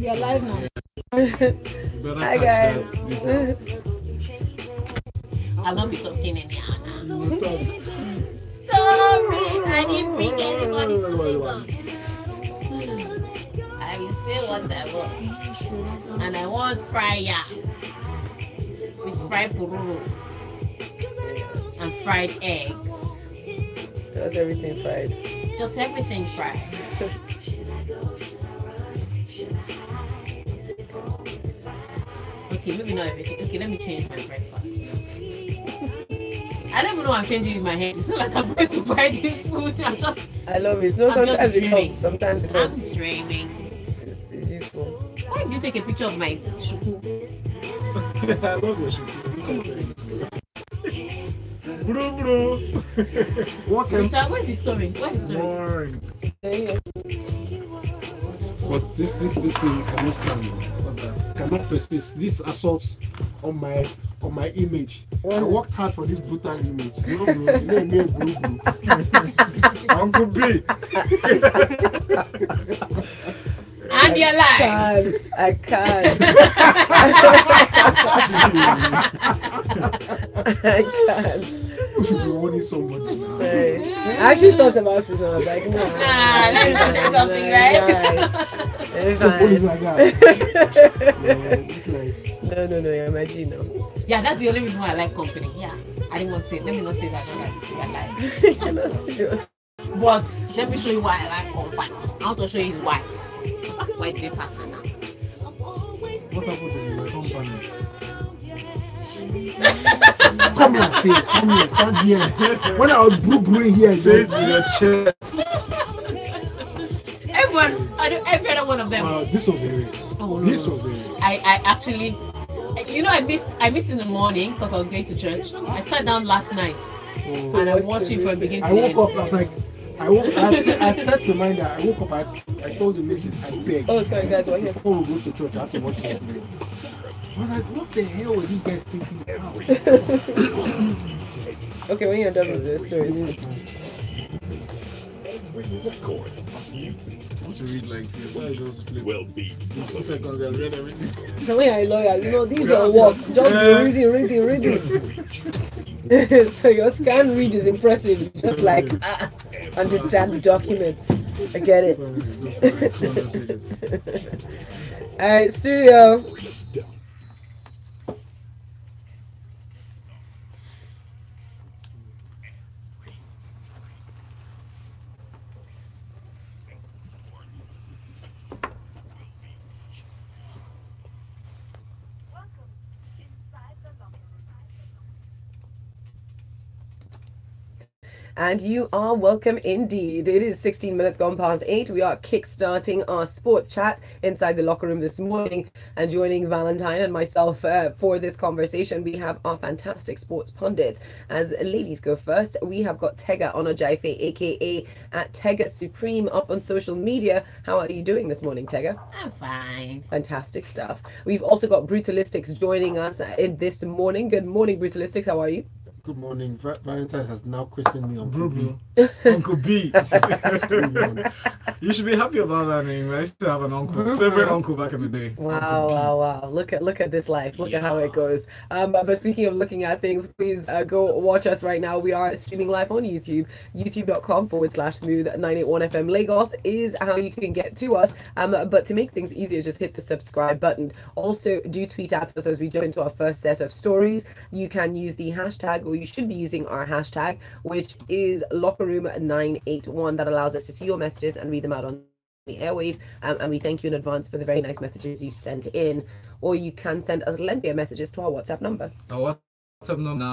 You're live now. Hi guys. I'll not be talking anyhow now. Sorry. Sorry, I didn't bring anybody to Lagos. I will say what I want. And I want fryer with fried pururu and fried eggs. Just everything fried. Just everything fried. Okay, maybe not everything. Okay, let me change my breakfast. I don't even know what I'm changing in my head. It's not like I'm going to buy this food. I love it. So sometimes it helps. Sometimes it helps. I'm dreaming. It's useful. Why did you take a picture of my shuku? I love your shit. Bro. What's Where's the story? Where's the story? boring? Yeah. But this thing cannot stand. What's that? Cannot persist. This assault on my image. I worked hard for this brutal image. You know, bro. Uncle B. And you're live. I can't. I can't. You should be warning somebody. Sorry. I actually thought about it and I was like, no. Nah, let me just say something, right? It's So police fine. like that. This life. No, you're my G now. Yeah, that's the only reason why I like company. Yeah. I didn't want to say it. Let me not say that. You're live. But let me show you why I like company. I want to show you his wife. Why did they pass her now? What happened to your company? Come here, say it. Come here, stand here. When I was brewing here, say it with your chest. Every other one of them. Wow, this was a race. Oh, no, This no. was a race. I actually, I missed in the morning because I was going to church. I sat down last night and I watched it from beginning to I end. woke up, I was like, I set the mind that I woke up, I told the missus, I begged. Oh, sorry guys, what here? Before we go to church, I have to watch it. I was like, what the hell were these guys thinking about? Okay, when you're done with the stories. To read like this, why just flip? Well, be 2 seconds, I read everything. The way I lawyer, these are work. Just reading. So your scan read is impressive. Just like understand the documents. I get it. 200 pages. Alright, studio. And you are welcome indeed. It is 16 minutes gone past 8. We are kickstarting our sports chat inside the locker room this morning. And joining Valentine and myself for this conversation, we have our fantastic sports pundits. As ladies go first, we have got Tega Onojaife, aka at Tega Supreme, up on social media. How are you doing this morning, Tega? I'm fine. Fantastic stuff. We've also got Brutalistics joining us in this morning. Good morning, Brutalistics. How are you? Good morning. Valentine has now christened me Uncle B. Uncle B. You should be happy about that name. I used to have an uncle, favorite uncle back in the day. Wow. Look at this life. Look at how it goes. But speaking of looking at things, please go watch us right now. We are streaming live on YouTube. youtube.com/smooth981FM Lagos is how you can get to us. But to make things easier, just hit the subscribe button. Also, do tweet at us as we jump into our first set of stories. You can use the hashtag, or you should be using our hashtag, which is lockerroom981. That allows us to see your messages and read them out on the airwaves, and we thank you in advance for the very nice messages you sent in. Or you can send us lengthier messages to our WhatsApp number. Our WhatsApp number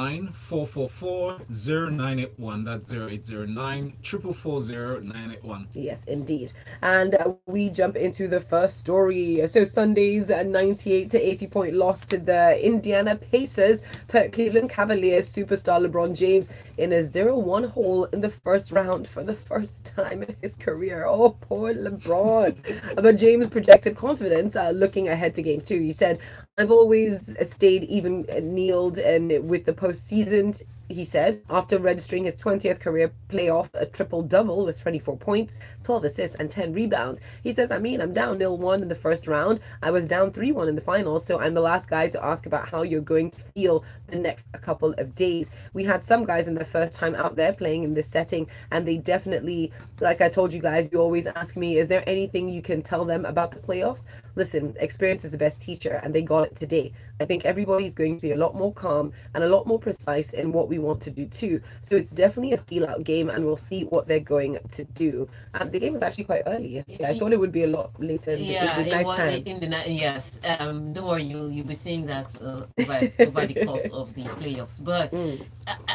944400981. That's 0809 444 981. Yes, indeed. And we jump into the first story. So Sunday's 98 to 80 point loss to the Indiana Pacers put Cleveland Cavaliers superstar LeBron James in a 0-1 hole in the first round for the first time in his career. Oh, poor LeBron. But James projected confidence looking ahead to game 2. He said, "I've always stayed even kneeled and with the postseason he said, after registering his 20th career playoff, a triple-double with 24 points, 12 assists, and 10 rebounds. He says, I'm down 0-1 in the first round. I was down 3-1 in the finals, so I'm the last guy to ask about how you're going to feel the next couple of days. We had some guys in their first time out there playing in this setting, and they definitely, like I told you guys, you always ask me, is there anything you can tell them about the playoffs? Listen, experience is the best teacher, and they got it today. I think everybody's going to be a lot more calm and a lot more precise in what we want to do too. So it's definitely a feel-out game, and we'll see what they're going to do. And the game was actually quite early yesterday. I thought it would be a lot later in the night time. In the night. Yes. Don't worry, you'll be seeing that over the course of the playoffs. But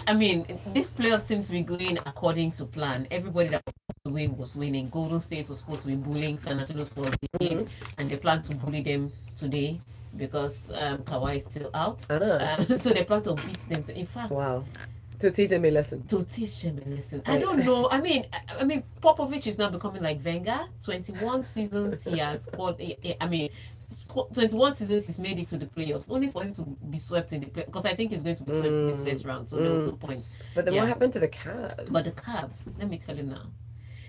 I mean, this playoff seems to be going according to plan. Everybody that was to win was winning. Golden State was supposed to be bullying San Antonio Spurs, and they plan to bully them today because Kawhi is still out. So they plan to beat them. So in fact, to teach them a lesson. I don't know. I mean, Popovich is now becoming like Wenger. 21 seasons he has called. 21 seasons he's made it to the playoffs, only for him to be swept in the playoffs. Because I think he's going to be swept in this first round, so there was no point. But then what happened to the Cavs? But the Cavs, let me tell you now.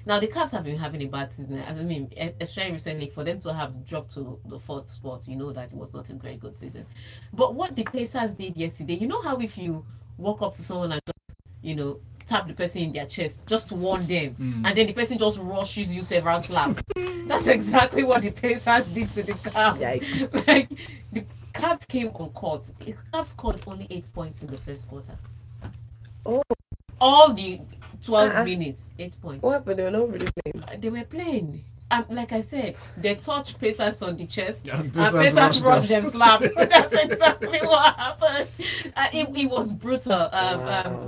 Now, the Cavs have been having a bad season. I mean, especially recently, for them to have dropped to the 4th spot, you know that it was not a very good season. But what the Pacers did yesterday, you know how if you walk up to someone and just, tap the person in their chest just to warn them, and then the person just rushes you several slaps. That's exactly what the Pacers did to the Cavs. Yikes. Like, the Cavs came on court. The Cavs scored only 8 points in the first quarter. Oh. All the 12 minutes, 8 points. What happened? They were not really playing. They were playing. Like I said, they touched Pacers on the chest, and Pacers rushed them slap. That's exactly what happened. It was brutal.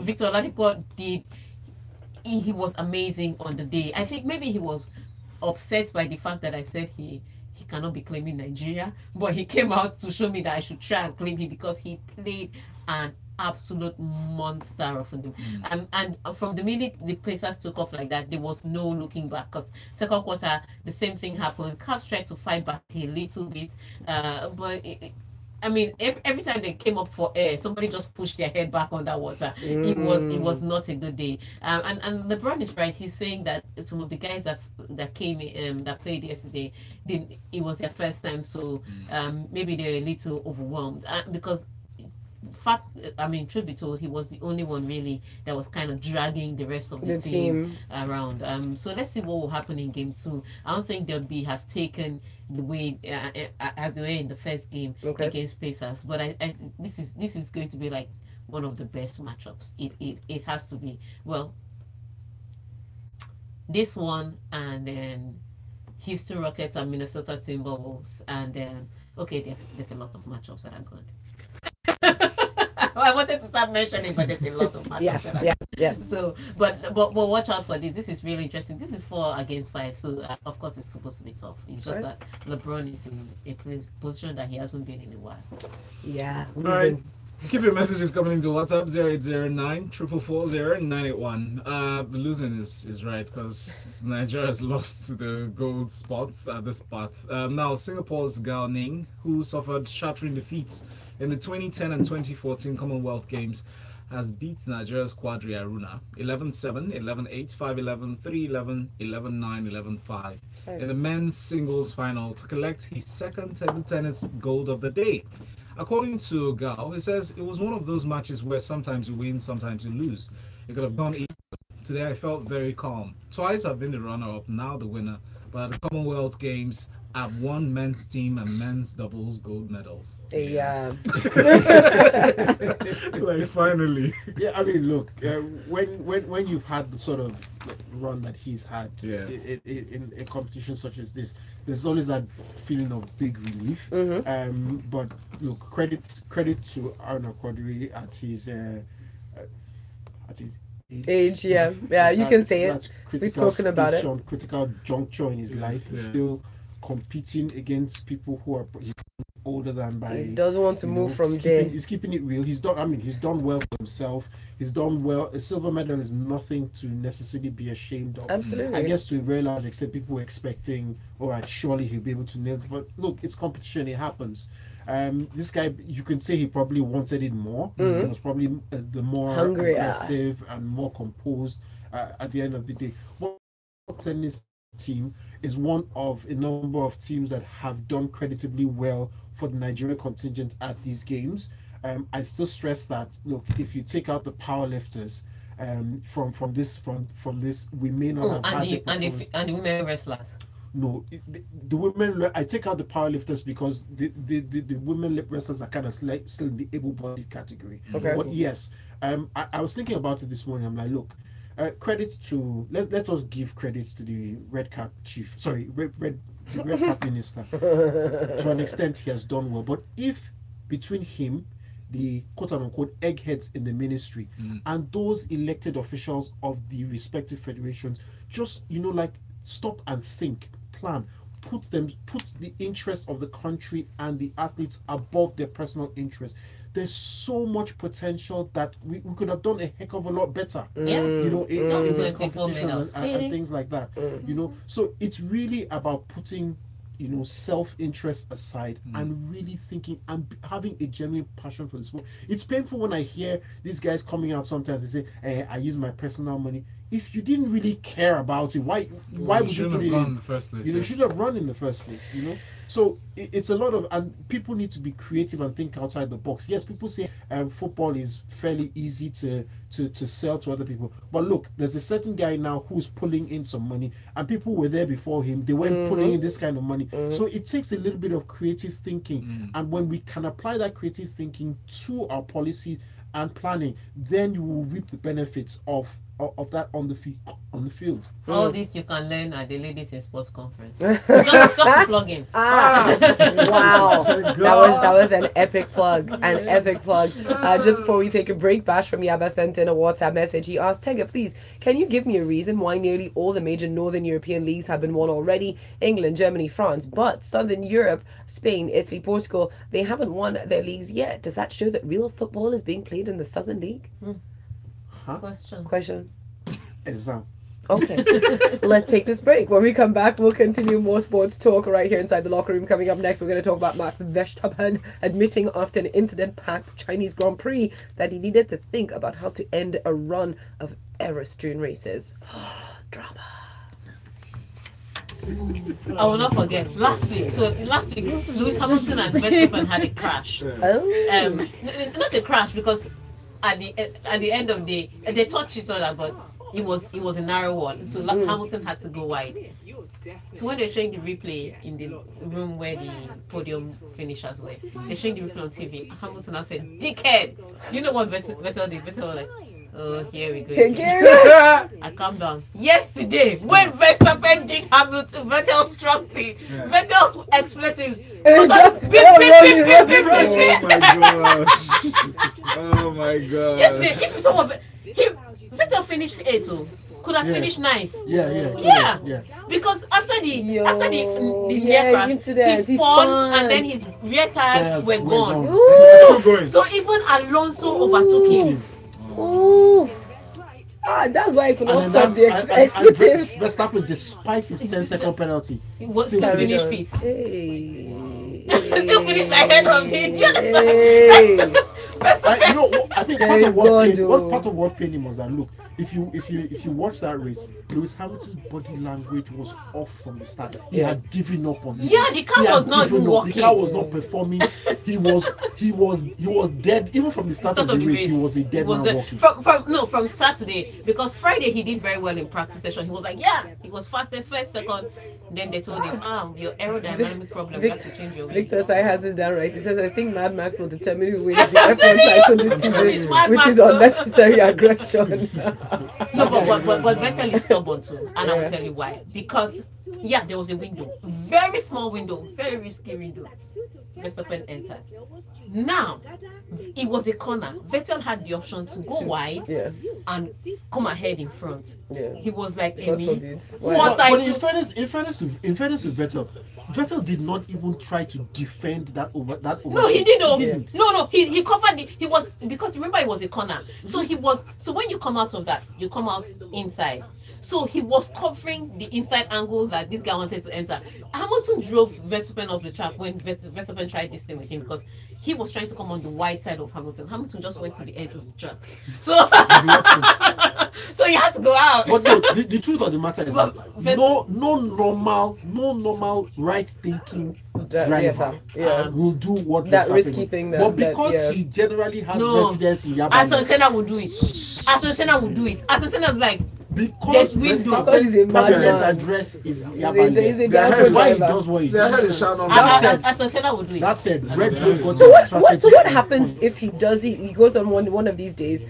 Victor Oladipo did. He was amazing on the day. I think maybe he was upset by the fact that I said he cannot be claiming Nigeria, but he came out to show me that I should try and claim him because he played an absolute monster of them. And from the minute the Pacers took off like that, there was no looking back, because second quarter the same thing happened. Cavs tried to fight back a little bit, but every time they came up for air, somebody just pushed their head back underwater. It was not a good day. And LeBron is right. He's saying that some of the guys that came that played yesterday, it was their first time, so maybe they're a little overwhelmed because. Truth be told, he was the only one really that was kind of dragging the rest of the team around. So let's see what will happen in game 2. I don't think Derby has taken the way as they were in the first game against Pacers, but this is going to be like one of the best matchups. It has to be. Well, this one, and then Houston Rockets and Minnesota Timberwolves, and then there's a lot of matchups that are good. I wanted to start mentioning, but there's a lot of matchups. Yeah. So, but watch out for this. This is really interesting. This is 4 against 5, so of course it's supposed to be tough. It's just that LeBron is in a position that he hasn't been in a while. Yeah. All right. Keep your messages coming into WhatsApp 0809 444 981. The losing is right because Nigeria has lost to the gold spots at this spot. Now Singapore's Gao Ning, who suffered shattering defeats in the 2010 and 2014 Commonwealth Games, has beat Nigeria's Quadri Aruna 11-7, 11-8, 5-11, 3-11, 11-9, 11-5 in the men's singles final to collect his second table tennis gold of the day. According to Gao, he says it was one of those matches where sometimes you win, sometimes you lose. It could have gone either. Today I felt very calm. Twice I've been the runner-up, now the winner. But at the Commonwealth Games, I've won men's team and men's doubles gold medals. Yeah. Like finally. Yeah, I mean, look, when you've had the sort of run that he's had in a competition such as this, there's always that feeling of big relief. But look, credit to Aruna Quadri at his age. Yeah, you can say it. We've spoken about it. Critical juncture in his life. He's still competing against people who are his older than by. He doesn't want to move from there. He's keeping it real. He's done. I mean, he's done well for himself. He's done well. A silver medal is nothing to necessarily be ashamed of. Absolutely. I guess to a very large extent, people were expecting, all right, surely he'll be able to nail it. But look, it's competition. It happens. This guy, you can say he probably wanted it more. He was probably the more Hungry, aggressive and more composed at the end of the day. But tennis team is one of a number of teams that have done creditably well for the Nigerian contingent at these games. I still stress that, look, if you take out the powerlifters from this, we may not have had the women wrestlers. No, the women. I take out the powerlifters because the women wrestlers are kind of still in the able-bodied category. Okay. But yes, I was thinking about it this morning. I'm like, look, credit to let us give credit to the red cap chief. Sorry, the red cap minister. To an extent, he has done well. But if between him, the quote-unquote eggheads in the ministry, and those elected officials of the respective federations, just like stop and think, plan, put the interest of the country and the athletes above their personal interest, there's so much potential that we could have done a heck of a lot better. Yeah. In this 24 competition medals. and things like that. So it's really about putting self-interest aside and really thinking and having a genuine passion for the sport. It's painful when I hear these guys coming out sometimes. They say, I use my personal money. If you didn't really care about it, why would you put it in the first place? You should have run in the first place. So it's a lot of, and people need to be creative and think outside the box. Yes, people say football is fairly easy to sell to other people, but look, there's a certain guy now who's pulling in some money, and people were there before him. They weren't pulling in this kind of money. So it takes a little bit of creative thinking, and when we can apply that creative thinking to our policy and planning, then you will reap the benefits of that on the field. All this you can learn at the Ladies in Sports Conference. just to plug in. Wow. that was an epic plug. Just before we take a break, Bash from Yaba sent in a WhatsApp message. He asked, Tega, please, can you give me a reason why nearly all the major Northern European leagues have been won already? England, Germany, France, but Southern Europe, Spain, Italy, Portugal, they haven't won their leagues yet. Does that show that real football is being played in the Southern League? Question. Exam. Okay. Let's take this break. When we come back, we'll continue more sports talk right here inside the locker room. Coming up next, we're going to talk about Max Verstappen admitting after an incident-packed Chinese Grand Prix that he needed to think about how to end a run of error-strewn races. Drama. I will not forget last week. Lewis Hamilton and Verstappen had a crash. Not a crash because at the end of the day they touched each other, but it was a narrow one. So Hamilton had to go wide. So when they're showing the replay in the room where the podium finishers were, they're showing the replay on TV. Hamilton has said, "Dickhead!" You know what Vettel did? Vettel was like, "Oh, here we go." I calm down. Yesterday, when Verstappen did Hamilton, Vettel struck it. Vettel's expletives. Oh my gosh. Yesterday, if someone Vettel finished 8th, could have finished 9th. Yeah. Because after the rear crash, he spun and then his rear tires were gone. So even Alonso overtook him. Ooh. That's why I could not stop the expletives. Verstappen, despite his 10-second penalty, he was still finished 5th. Still finished ahead of him. Do you understand? I think part of what pained him was that, look, if you watch that race, Lewis Hamilton's body language was off from the start. He had given up on it. Yeah, the car was not even working. The car was not performing. He was dead even from the start of the race. He was a dead man walking. From Saturday, because Friday he did very well in practice session. He was like, he was fastest first, second. Then they told him, your aerodynamic problem, you have to change your way. Victor Sai has this down right. He says, I think Mad Max will determine who wins the F1 title this season, which is unnecessary aggression. No, but Vettel is stubborn too, and I will tell you why. Because there was a window, very small window, very risky window. Verstappen entered. Now, it was a corner. Vettel had the option to go wide and come ahead in front. He was like, Amy, but in fairness in fairness to Vettel did not even try to defend that over. No, he did. Yeah. No, he covered it. He was, because remember it was a corner. So when you come out of that, you come out inside. So he was covering the inside angle that this guy wanted to enter. Hamilton drove Verstappen off the track when Verstappen tried this thing with him, because he was trying to come on the wide side of Hamilton. Hamilton just went to the edge of the track. So so he had to go out. But no, the truth of the matter is that no normal right thinking driver will do what that Verstappen risky is. thing. But because he generally has residence in Yaba, Ayrton Senna will do it. Ayrton Senna will do it. Ayrton Senna will like, because Because he's a Verstappen's madman. permanent address is He's a Yaba. Galgo Why he driver. does what he Their head does. is shine on That said- Ayrton Senna will do it. That said, Red Bull got So the what strategy. happens if he goes on one of these days,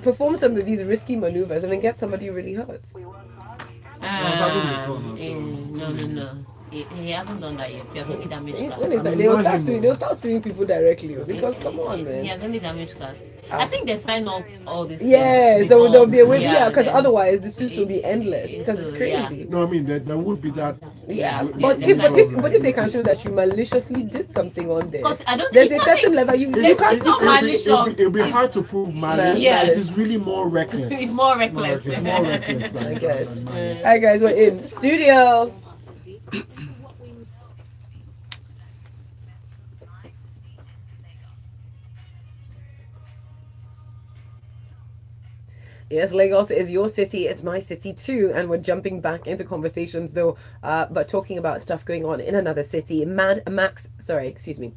perform some of these risky maneuvers, and then get somebody really hurt? It's happened before now, so- No. He hasn't done that yet. He has only damaged When cars. it's like, they'll start suing people directly, because come on, He man. has only damaged cars. I think they sign up all these. Yes, things there'll be a way, before. because then- otherwise the suits will be endless, because it's So, yeah. crazy. No, I mean there would be that. Yeah, Yeah, but yeah, if they can show that you maliciously did something on there, Because I don't. there's a it's certain nothing- level you There's can't. no malicious. It'll be It's- hard to prove malice. Yes. It is really more reckless. It's more reckless. It's more reckless than, I guess. than malice. Hi guys, we're in studio. Yes, Lagos is your city, it's my city too, and we're jumping back into conversations though, but talking about stuff going on in another city. Max Verstappen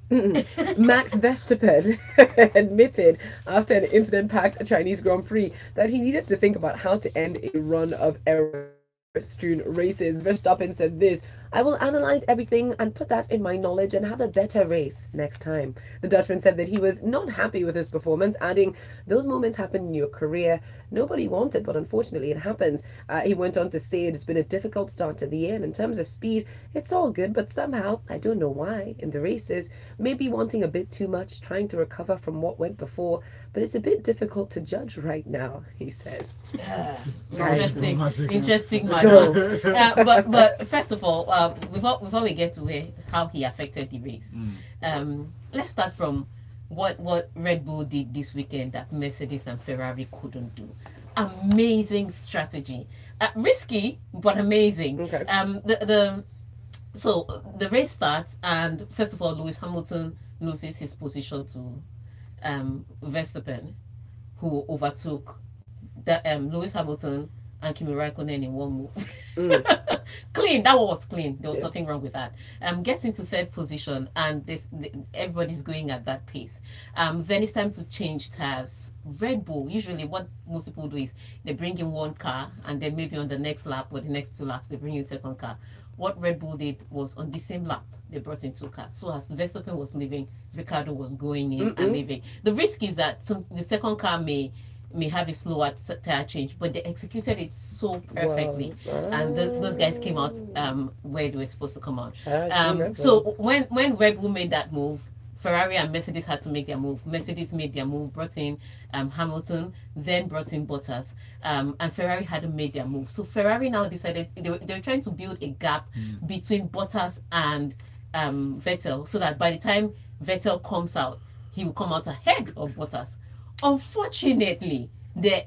admitted after an incident-packed Chinese Grand Prix that he needed to think about how to end a run of error-strewn races. Verstappen said this: "I will analyze everything and put that in my knowledge and have a better race next time." The Dutchman said that he was not happy with his performance, adding, "Those moments happen in your career. Nobody wanted, but unfortunately it happens." He went on to say it's been a difficult start to the year, and in terms of speed, it's all good, but somehow, I don't know why, in the races, maybe wanting a bit too much, trying to recover from what went before, but it's a bit difficult to judge right now, he says. Interesting Go. matter. But first of all, before we get to how he affected the race, let's start from what Red Bull did this weekend that Mercedes and Ferrari couldn't do. Amazing strategy, risky but amazing. Okay. So the race starts, and first of all, Lewis Hamilton loses his position to Verstappen, who overtook Lewis Hamilton and Kimi Raikkonen in one move. Clean. That one was clean. There was nothing wrong with that. Gets into third position, and everybody's going at that pace. Then it's time to change tires. Red Bull, usually what most people do is they bring in one car, and then maybe on the next lap or the next two laps they bring in second car. What Red Bull did was on the same lap they brought in two cars. So as Verstappen was leaving, Ricciardo was going in and leaving. The risk is that the second car may have a slower tire change, but they executed it so perfectly. Wow. And those guys came out where they were supposed to come out. Shout out to Red Bull. So when Red Bull made that move, Ferrari and Mercedes had to make their move. Mercedes made their move, brought in Hamilton, then brought in Bottas, and Ferrari hadn't made their move. So Ferrari now decided they were trying to build a gap between Bottas and Vettel, so that by the time Vettel comes out, he will come out ahead of Bottas. Unfortunately, the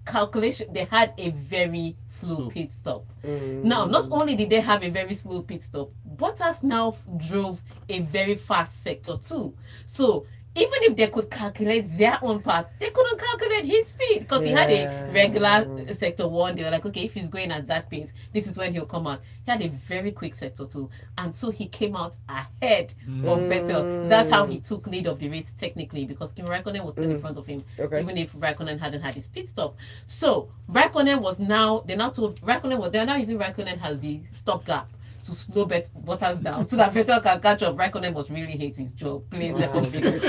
calculation, they had a very slow pit stop. Now, not only did they have a very slow pit stop, Bottas now drove a very fast sector too. So even if they could calculate their own path, they couldn't calculate his speed, because he had a regular sector one. They were like, okay, if he's going at that pace, this is when he'll come out. He had a very quick sector two, and so he came out ahead of Vettel. That's how he took lead of the race technically, because Kimi Raikkonen was still in front of him, even if Raikkonen hadn't had his pit stop. So Raikkonen was now, they're now using Raikkonen as the stopgap to slow Bottas down, so that Vettel can catch up. Raikkonen was really hating his job, playing second fiddle.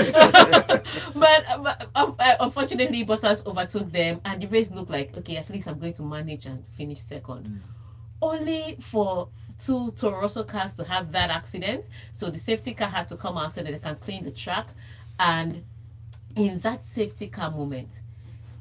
but unfortunately, Bottas overtook them, and the race looked like, okay, at least I'm going to manage and finish second. Only for two Toro Rosso cars to have that accident, so the safety car had to come out so that they can clean the track. And in that safety car moment,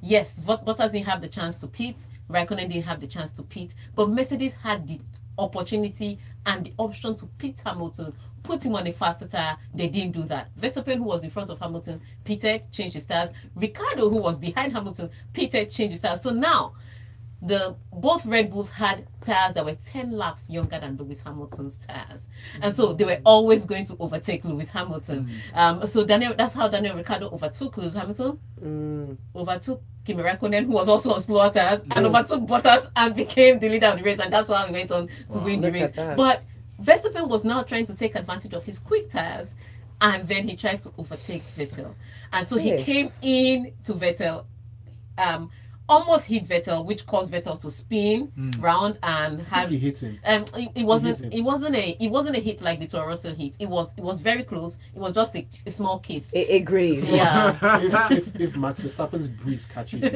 yes, Bottas didn't have the chance to pit, Raikkonen didn't have the chance to pit, but Mercedes had the opportunity and the option to pit Hamilton, put him on a faster tire. They didn't do that. Verstappen, who was in front of Hamilton, pitted, changed his tires. Ricardo, who was behind Hamilton, pitted, changed his tires. So now both Red Bulls had tires that were 10 laps younger than Lewis Hamilton's tires, and so they were always going to overtake Lewis Hamilton. So that's how Daniel Ricciardo overtook Lewis Hamilton, overtook Kimi Räikkönen, who was also on slower tires, and overtook Bottas and became the leader of the race, and that's why he went on to win the race. But Verstappen was now trying to take advantage of his quick tires, and then he tried to overtake Vettel, and so he came in to Vettel, almost hit Vettel, which caused Vettel to spin round and had. He hit him. It wasn't a hit like the Toro Rosso hit. It was very close. It was just a small kiss. It agrees. Yeah. if Max Verstappen's breeze catches him.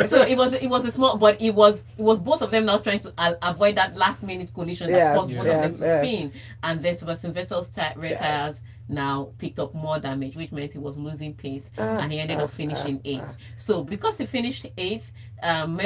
So it was a small, but it was both of them now trying to avoid that last minute collision that caused both of them to spin, and then Sebastian Vettel's red tires now picked up more damage, which meant he was losing pace, and he ended up finishing 8th. So because he finished 8th,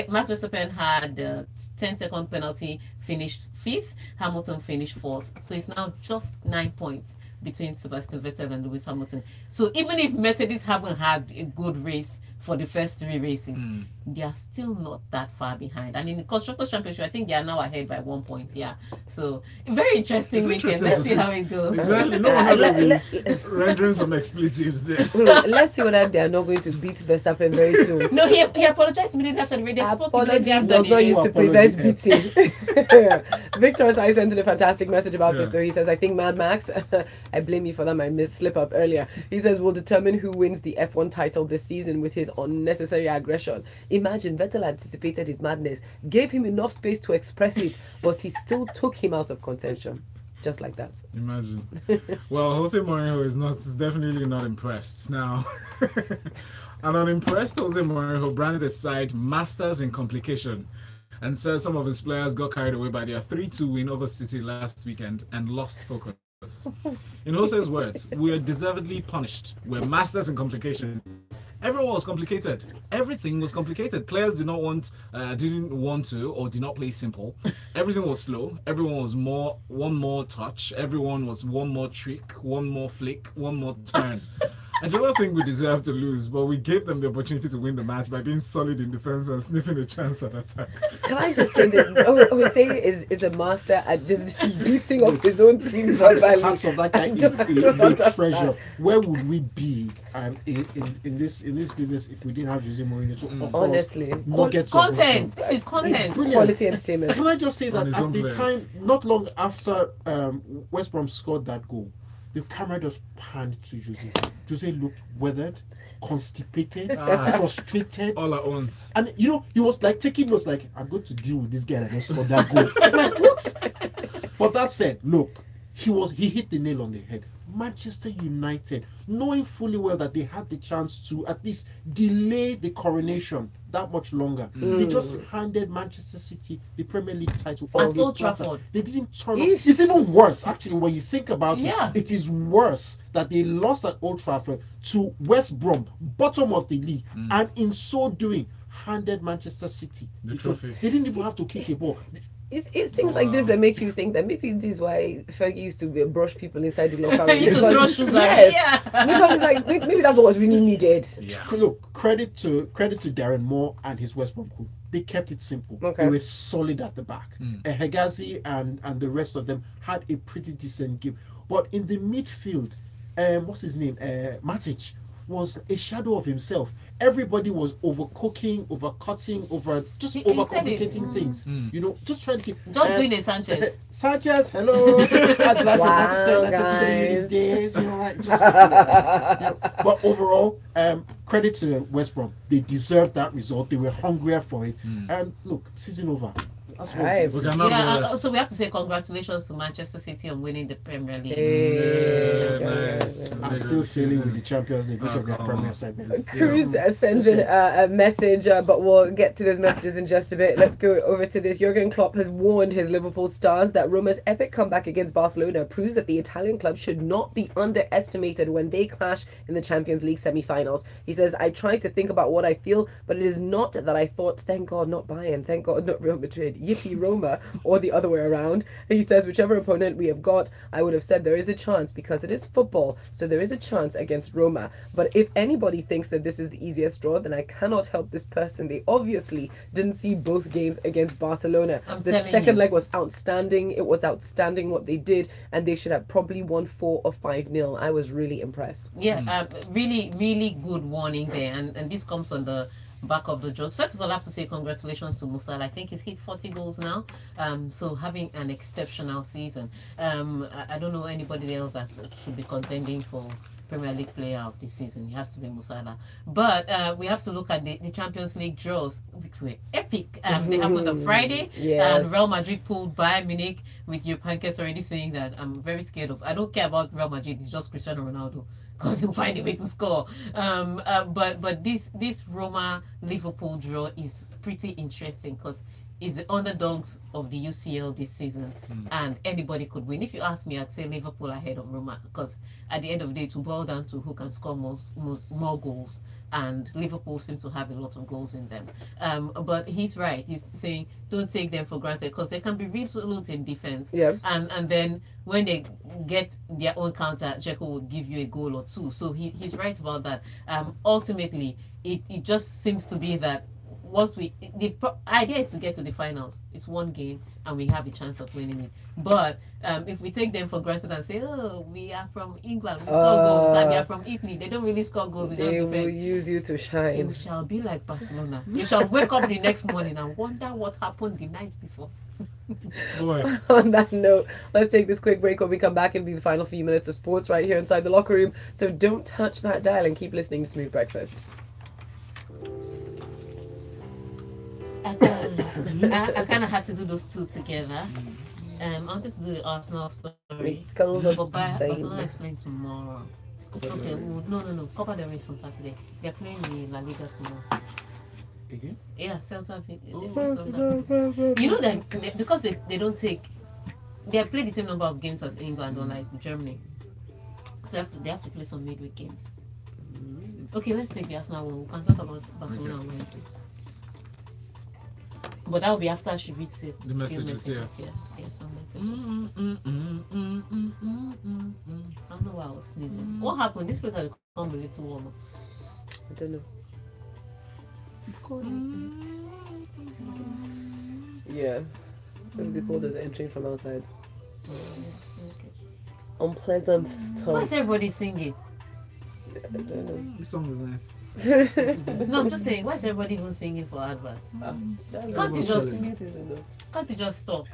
Max Verstappen had a 10-second penalty, finished 5th. Hamilton finished 4th. So it's now just 9 points between Sebastian Vettel and Lewis Hamilton. So even if Mercedes haven't had a good race for the first 3 races, they are still not that far behind. And in the Constructors' Championship, I think they are now ahead by 1 point. Yeah. So very interesting weekend. Let's see how it goes. Exactly. No one rendering some expletives there. Let's see whether they are not going to beat Verstappen very soon. No, he apologized immediately after the race. They spoke immediately after does the not race. used to prevent beating. Victor Sai sent in a fantastic message about this though. He says, I think Mad Max, I blame you for that, my slip up earlier. He says, will determine who wins the F1 title this season with his unnecessary aggression. Imagine Vettel anticipated his madness, gave him enough space to express it, but he still took him out of contention. Just like that. Imagine. Well, Jose Mourinho is definitely not impressed. Now, an unimpressed Jose Mourinho branded his side Masters in Complication and said some of his players got carried away by their 3-2 win over City last weekend and lost focus. In Jose's words, we are deservedly punished. We're masters in complication. Everyone was complicated. Everything was complicated. Players didn't want to, or did not play simple. Everything was slow. Everyone was one more touch. Everyone was one more trick, one more flick, one more turn. I don't think we deserve to lose, but we gave them the opportunity to win the match by being solid in defense and sniffing a chance at attack. Can I just say that Jose is a master at just beating up his own team verbally. Half of that guy is a treasure. Where would we be in this business if we didn't have Jose Mourinho to offer honestly content? This is content. Quality entertainment. Can I just say that at the time, not long after West Brom scored that goal, the camera just panned to Jose. Jose looked weathered, constipated, frustrated. All at once. And he was like taking notes like, I'm going to deal with this guy that just scored that goal. I'm like, what? But that said, look, he hit the nail on the head. Manchester United, knowing fully well that they had the chance to at least delay the coronation that much longer, they just handed Manchester City the Premier League title at Old Trafford. They didn't turn up. It's even worse, actually, when you think about it. It is worse that they lost at Old Trafford to West Brom, bottom of the league, and in so doing, handed Manchester City the trophy. They didn't even have to kick a ball. It's things like this that make you think that maybe this is why Fergie used to brush people inside the locker room. He used to throw shoes out. Because it's like maybe that's what was really needed. Look, credit to Darren Moore and his West Brom crew. They kept it simple. They were solid at the back. Hegazi and the rest of them had a pretty decent game. But in the midfield, what's his name? Matic was a shadow of himself. Everybody was overcooking, overcutting, overcomplicating things. Just trying to keep. Just doing it, Sanchez. Sanchez, hello. That's life in Manchester United these days. But overall, credit to West Brom. They deserved that result. They were hungrier for it. And look, season over. That's what it is. So we have to say congratulations to Manchester City on winning the Premier League. Nice. I'm still sailing with the Champions League because they're Premier segments. Cruz sends in a message, but we'll get to those messages in just a bit. Let's go over to this. Jurgen Klopp has warned his Liverpool stars that Roma's epic comeback against Barcelona proves that the Italian club should not be underestimated when they clash in the Champions League semi-finals. He says, I try to think about what I feel, but it is not that I thought, thank God not Bayern, thank God not Real Madrid. yippee Roma, or the other way around. He says, whichever opponent we have got, I would have said there is a chance because it is football, so there is a chance against Roma. But if anybody thinks that this is the easiest draw, then I cannot help this person. They obviously didn't see both games against Barcelona. The second leg was outstanding. It was outstanding what they did, and they should have probably won 4 or 5-0. I was really impressed. Yeah, really, really good warning there, and this comes on the back of the draws. First of all, I have to say congratulations to Musa. I think he's hit 40 goals now. So having an exceptional season. I don't know anybody else that should be contending for Premier League player of this season. It has to be Musala. But we have to look at the Champions League draws, which were epic. They happened on Friday. Yes. And Real Madrid pulled Bayern Munich, with your pancakes already saying that I'm very scared of. I don't care about Real Madrid. It's just Cristiano Ronaldo, because he'll find a way to score. But this Roma Liverpool draw is pretty interesting because it's the underdogs of the UCL this season, and anybody could win. If you ask me, I'd say Liverpool ahead of Roma, because at the end of the day, it will boil down to who can score more goals, and Liverpool seems to have a lot of goals in them. But he's right. He's saying don't take them for granted, because they can be resolute in defense. Yeah. And then when they get their own counter, Dzeko will give you a goal or two. So he's right about that. Ultimately, it just seems to be that the idea is to get to the finals. It's one game and we have a chance of winning it. But if we take them for granted and say, oh, we are from England, we score goals, and we are from Italy, they don't really score goals. They will use you to shine. You shall be like Barcelona. You shall wake up the next morning and wonder what happened the night before. Boy. On that note, let's take this quick break. When we come back, and be the final few minutes of sports right here inside the locker room. So don't touch that dial and keep listening to Smooth Breakfast. I kind of had to do those two together. I wanted to do the Arsenal story, but Barcelona is playing tomorrow. Okay, no. Copa del Rey on Saturday. They're playing the La Liga tomorrow. Again? Yeah, Celta. You know that because they don't take, they play the same number of games as England, unlike Germany. So they have to play some midweek games. Okay, let's take the Arsenal one. We can talk about Barcelona on Wednesday. But that will be after she reads it. The messages, yeah. Yeah, some messages. I don't know why I was sneezing. What happened? This place has become a little warmer. I don't know. It's cold. Yeah. Maybe the cold is entering from outside. Okay. Unpleasant stuff. Why is everybody singing? I don't know. This song is nice. No, I'm just saying, why is everybody even singing for adverts? Can't you just stop?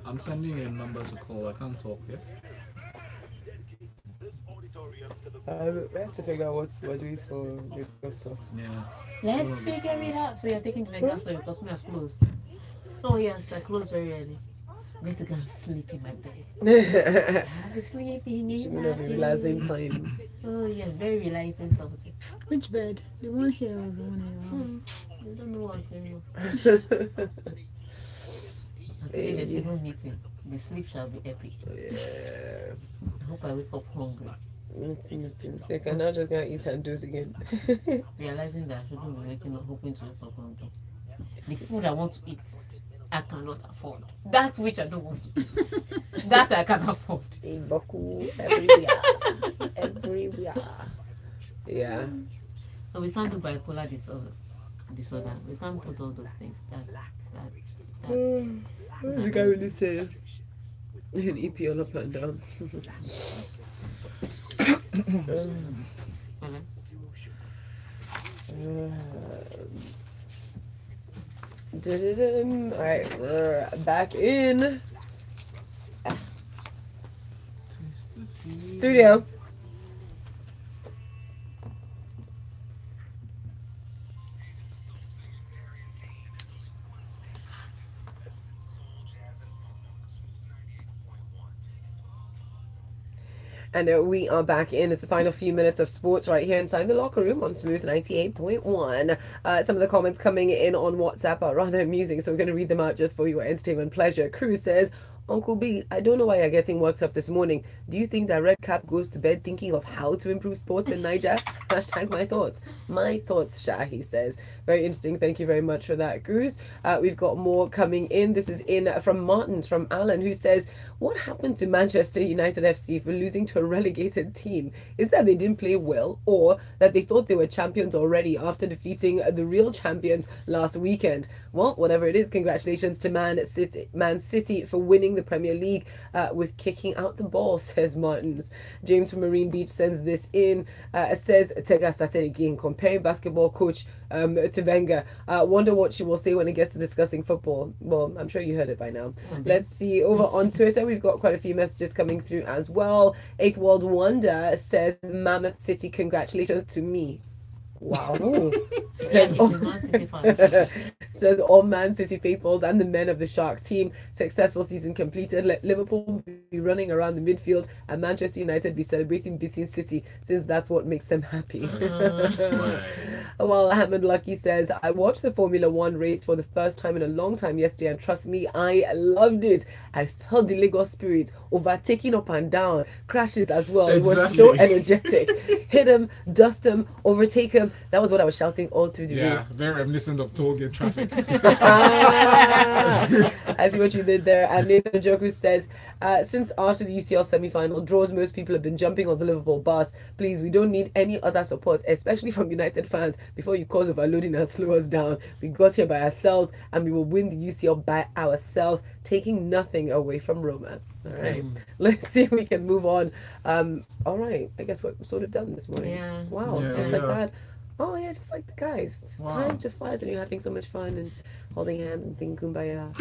I'm sending a number to call. I can't talk, yeah? We have to figure out what we're doing for the stuff. Yeah. Let's figure it out. So you're taking the Vegas story because me has closed. Oh yes, I closed very early. I'm going to go and sleep in my bed. I'm sleeping in my bed. Relaxing time. Oh yes, very relaxing something. Which bed? The one here or the one in your house? I don't know what's going on. And today there's even meeting. The sleep shall be epic. Yeah. I hope I wake up hungry. So you can now just go and eat and do it again. Realizing that I shouldn't be waking up hoping to wake up hungry. The food I want to eat, I cannot afford. That which I don't want to eat, that I can afford. In Baku, everywhere. Everywhere. Yeah. So we can't do bipolar disorder. We can't put all those things. What does the guy really say? You can EP all up and down. Alright, we're back in studio. And we are back in. It's the final few minutes of sports right here inside the locker room on Smooth 98.1. Some of the comments coming in on WhatsApp are rather amusing, so we're going to read them out just for your entertainment pleasure. Cruz says, Uncle B, I don't know why you're getting worked up this morning. Do you think that Red Cap goes to bed thinking of how to improve sports in Niger? Hashtag my thoughts. My thoughts, Shah, he says. Very interesting. Thank you very much for that, Cruz. We've got more coming in. This is in from Martins, from Alan, who says, what happened to Manchester United FC for losing to a relegated team? Is that they didn't play well, or that they thought they were champions already after defeating the real champions last weekend? Well, whatever it is, congratulations to Man City for winning the Premier League with kicking out the ball, says Martins. James from Marine Beach sends this in, says, Tega started again, comparing basketball coach to Wenger. Wonder what she will say when it gets to discussing football. Well, I'm sure you heard it by now. Let's see, over on Twitter, we've got quite a few messages coming through as well. Eighth World Wonder says, Mammoth City, congratulations to me. Wow. Says, says all Man City faithfuls and the men of the Shark team. Successful season completed. Let Liverpool be running around the midfield and Manchester United be celebrating beating City, since that's what makes them happy. While Ahmed Lucky says, I watched the Formula One race for the first time in a long time yesterday, and trust me, I loved it. I felt the Lagos spirit, overtaking up and down, crashes as well. Exactly. It was so energetic. Hit him, dust him, overtake him. That was what I was shouting all through the race. Yeah, very reminiscent of tollgate traffic. I see what you did there. And Nathan Joku says, since after the UCL semi-final draws, most people have been jumping on the Liverpool bus. Please, we don't need any other support, especially from United fans, before you cause overloading and slow us down. We got here by ourselves, and we will win the UCL by ourselves, taking nothing away from Roma. All right, let's see if we can move on. All right, I guess we're sort of done this morning. Yeah. Wow, just like that. Oh yeah, just like the guys. Time just flies when you're having so much fun and holding hands and singing Kumbaya.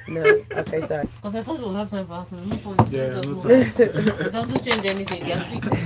No, okay, sorry. Because I thought we'll have time for afternoon. Yeah, no It doesn't change anything. They're sleeping.